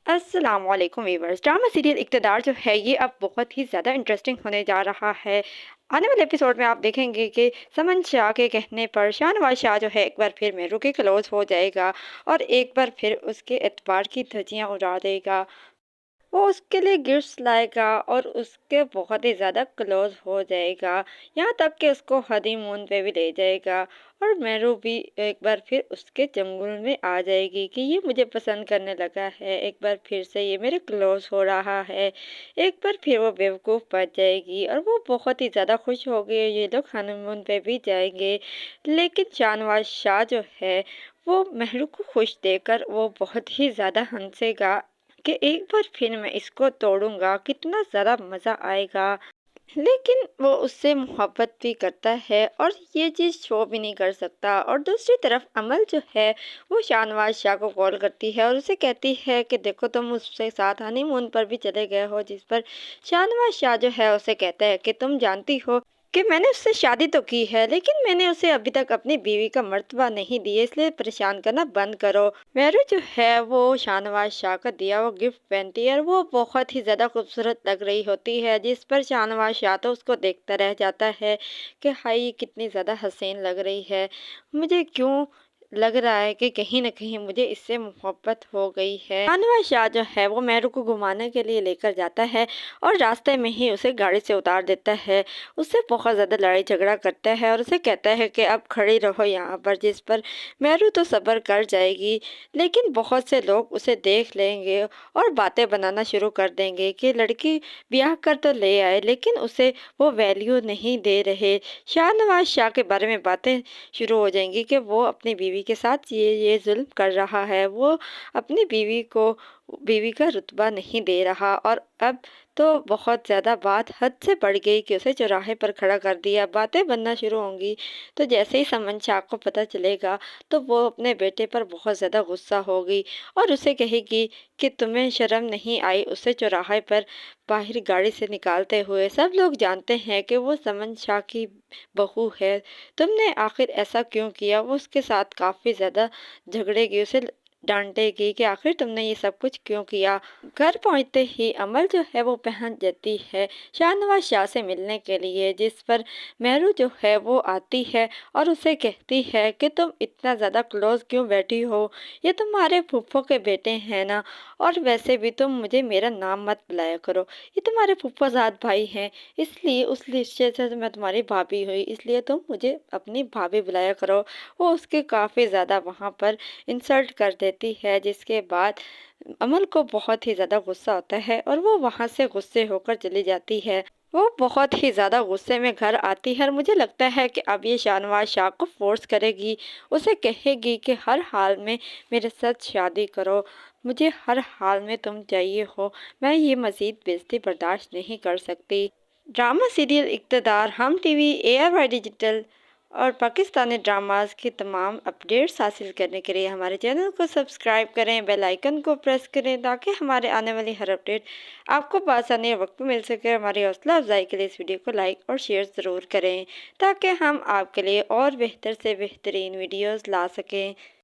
अस्सलाम वालेकुम viewers. Drama serial इक़्तिदार जो है ये अब बहुत ही ज़्यादा इंटरेस्टिंग होने जा रहा है। आने वाले एपिसोड में आप देखेंगे कि समन शाह के कहने पर शाहनवाज शाह जो है एक बार फिर मेहरू के क्लोज हो जाएगा और एक बार फिर उसके एतबार की धज्जियां उड़ा देगा। वो उसके लिए गिफ्ट्स लाएगा और उसके बहुत ही ज़्यादा क्लोज हो जाएगा, यहाँ तक कि उसको हनीमून पे भी ले जाएगा। और मेरू भी एक बार फिर उसके चंगुल में आ जाएगी कि ये मुझे पसंद करने लगा है, एक बार फिर से ये मेरे क्लोज हो रहा है। एक बार फिर वो बेवकूफ़ बन जाएगी और वो बहुत ही ज़्यादा खुश हो गए, ये लोग हनीमून पे भी जाएंगे। लेकिन शाहनवाज शाह जो है वो मेहरू को खुश देकर वो बहुत ही ज़्यादा हंसेगा कि एक बार फिर मैं इसको तोड़ूंगा, कितना ज़्यादा मज़ा आएगा। लेकिन वो उससे मोहब्बत भी करता है और ये चीज़ शो भी नहीं कर सकता। और दूसरी तरफ अमल जो है वो शाहनवाज शाह को कॉल करती है और उसे कहती है कि देखो तुम उसके साथ हनीमून पर भी चले गए हो, जिस पर शाहनवाज शाह जो है उसे कहता है कि तुम जानती हो कि मैंने उससे शादी तो की है, लेकिन मैंने उसे अभी तक अपनी बीवी का मर्तबा नहीं दिया, इसलिए परेशान करना बंद करो। मेरू जो है वो शाहनवाज शाह का दिया वो गिफ्ट पहनती है और वो बहुत ही ज़्यादा खूबसूरत लग रही होती है, जिस पर शाहनवाज शाह तो उसको देखता रह जाता है कि हाय ये कितनी ज़्यादा हसीन लग रही है। मुझे क्यों लग रहा है कि कहीं न कहीं मुझे इससे मोहब्बत हो गई है। शाहनवाज शाह जो है वो मेहरू को घुमाने के लिए लेकर जाता है और रास्ते में ही उसे गाड़ी से उतार देता है। उससे बहुत ज़्यादा लड़ाई झगड़ा करता है और उसे कहता है कि अब खड़ी रहो यहाँ पर, जिस पर मेहरू तो सब्र कर जाएगी। लेकिन बहुत से लोग उसे देख लेंगे और बातें बनाना शुरू कर देंगे कि लड़की ब्याह कर तो ले आए लेकिन उसे वो वैल्यू नहीं दे रहे। शाहनवाज शाह के बारे में बातें शुरू हो जाएंगी कि वो अपनी बीवी के साथ ये जुल्म कर रहा है, वो अपनी बीवी का रुतबा नहीं दे रहा। और अब तो बहुत ज़्यादा बात हद से बढ़ गई कि उसे चौराहे पर खड़ा कर दिया। बातें बनना शुरू होंगी तो जैसे ही समन शाह को पता चलेगा तो वो अपने बेटे पर बहुत ज़्यादा गुस्सा होगी और उसे कहेगी कि तुम्हें शर्म नहीं आई उसे चौराहे पर बाहर गाड़ी से निकालते हुए। सब लोग जानते हैं कि वो समन शाह की बहू है, तुमने आखिर ऐसा क्यों किया। वो उसके साथ काफ़ी ज़्यादा झगड़ेगी, उसे डांटेगी कि आखिर तुमने ये सब कुछ क्यों किया। घर पहुंचते ही अमल जो है वो पहुंच जाती है शाहनवाज शाह से मिलने के लिए, जिस पर मेहरू जो है वो आती है और उसे कहती है कि तुम इतना ज़्यादा क्लोज क्यों बैठी हो, ये तुम्हारे फूफो के बेटे हैं ना, और वैसे भी तुम मुझे मेरा नाम मत बुलाया करो, ये तुम्हारे फूफाजाद भाई हैं, इसलिए उस रिश्ते से मैं तुम्हारी भाभी हुई, इसलिए तुम मुझे अपनी भाभी बुलाया करो। वो उसके काफ़ी ज़्यादा वहाँ पर इंसल्ट कर देती है, जिसके बाद अमल को बहुत ही ज़्यादा गुस्सा आता है और वो वहाँ से गुस्से होकर चली जाती है। वो बहुत ही ज़्यादा गुस्से में घर आती है और मुझे लगता है कि अब ये शाहनवाज शाह को फोर्स करेगी, उसे कहेगी कि हर हाल में मेरे साथ शादी करो, मुझे हर हाल में तुम चाहिए हो, मैं ये मज़ीद बेइज्जती बर्दाश्त नहीं कर सकती। ड्रामा सीरियल इक़्तिदार हम टीवी, ARY डिजिटल और पाकिस्तानी ड्रामास की तमाम अपडेट्स हासिल करने के लिए हमारे चैनल को सब्सक्राइब करें, बेल आइकन को प्रेस करें ताकि हमारे आने वाली हर अपडेट आपको बआसानी वक्त में मिल सके। हमारी हौसला अफजाई के लिए इस वीडियो को लाइक और शेयर ज़रूर करें ताकि हम आपके लिए और बेहतर से बेहतरीन वीडियोस ला सकें।